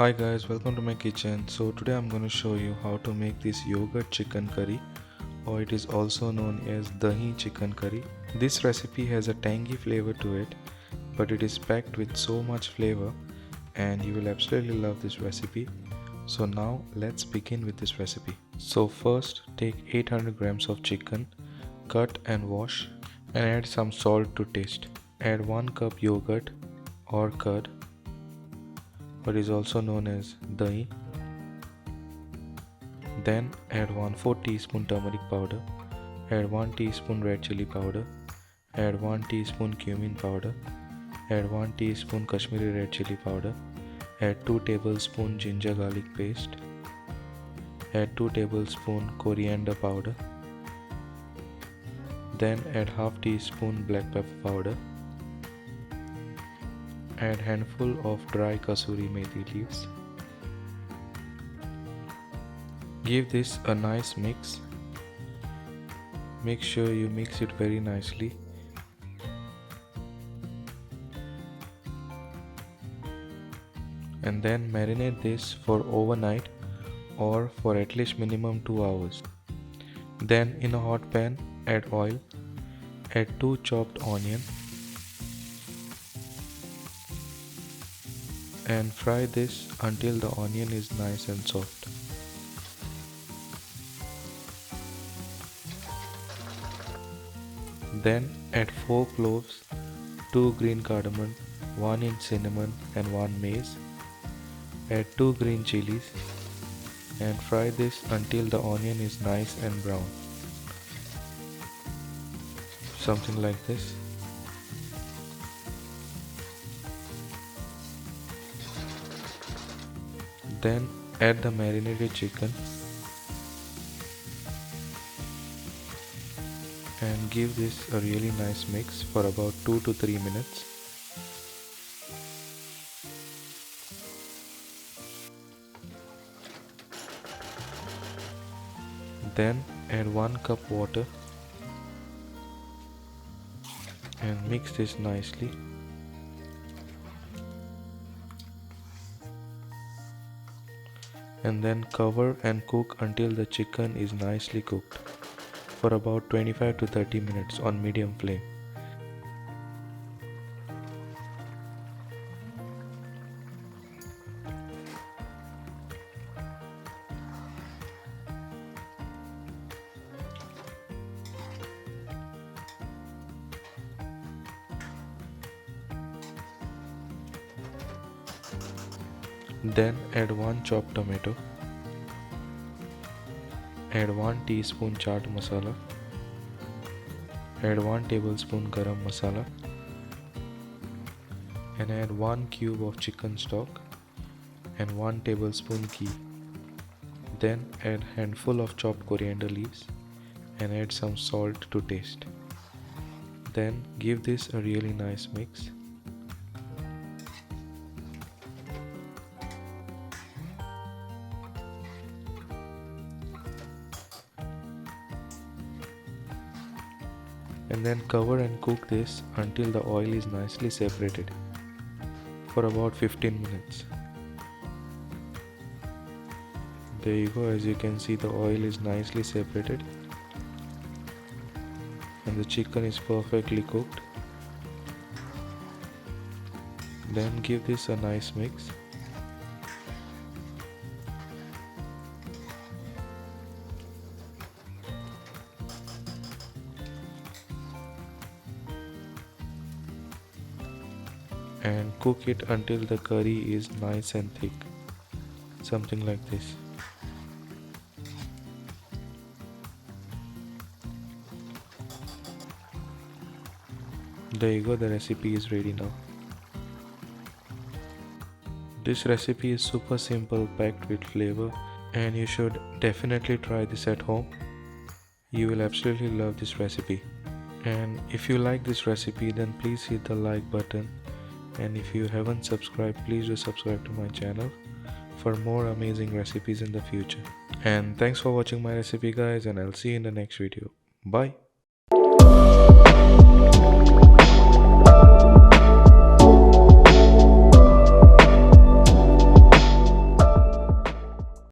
Hi guys, welcome to my kitchen. So today I'm going to show you how to make this yogurt chicken curry, or it is also known as dahi chicken curry. This recipe has a tangy flavor to it, but it is packed with so much flavor and you will absolutely love this recipe. So now let's begin with this recipe. So first take 800 grams of chicken, cut and wash, and add some salt to taste. Add 1 cup yogurt or curd, what is also known as dahi. Then add 1/4 teaspoon turmeric powder, add 1 teaspoon red chilli powder, add 1 teaspoon cumin powder, add 1 teaspoon Kashmiri red chilli powder, add 2 tablespoon ginger garlic paste, add 2 tablespoon coriander powder, then add half teaspoon black pepper powder, add handful of dry Kasturi Methi Leaves. Give this a nice mix. Make sure you mix it very nicely. And then marinate this for overnight or for at least minimum 2 hours. Then in a hot pan add oil, add 2 chopped onions and fry this until the onion is nice and soft. Then add 4 cloves, 2 green cardamom, 1 inch cinnamon and 1 mace. Add 2 green chillies and fry this until the onion is nice and brown. Something like this. Then add the marinated chicken and give this a really nice mix for about 2 to 3 minutes. Then add 1 cup water and mix this nicely. And then cover and cook until the chicken is nicely cooked for about 25 to 30 minutes on medium flame. Then add 1 chopped tomato, add 1 teaspoon chaat masala, add 1 tablespoon garam masala, and add 1 cube of chicken stock and 1 tablespoon ghee. Then add handful of chopped coriander leaves and add some salt to taste. Then give this a really nice mix. And then cover and cook this until the oil is nicely separated for about 15 minutes. There you go, as you can see the oil is nicely separated and the chicken is perfectly cooked. Then give this a nice mix. And cook it until the curry is nice and thick, something like this. There you go, the recipe is ready now. This recipe is super simple, packed with flavor, and you should definitely try this at home. You will absolutely love this recipe. And if you like this recipe, then please hit the like button. And if you haven't subscribed, please do subscribe to my channel for more amazing recipes in the future. And thanks for watching my recipe guys, and I'll see you in the next video. Bye.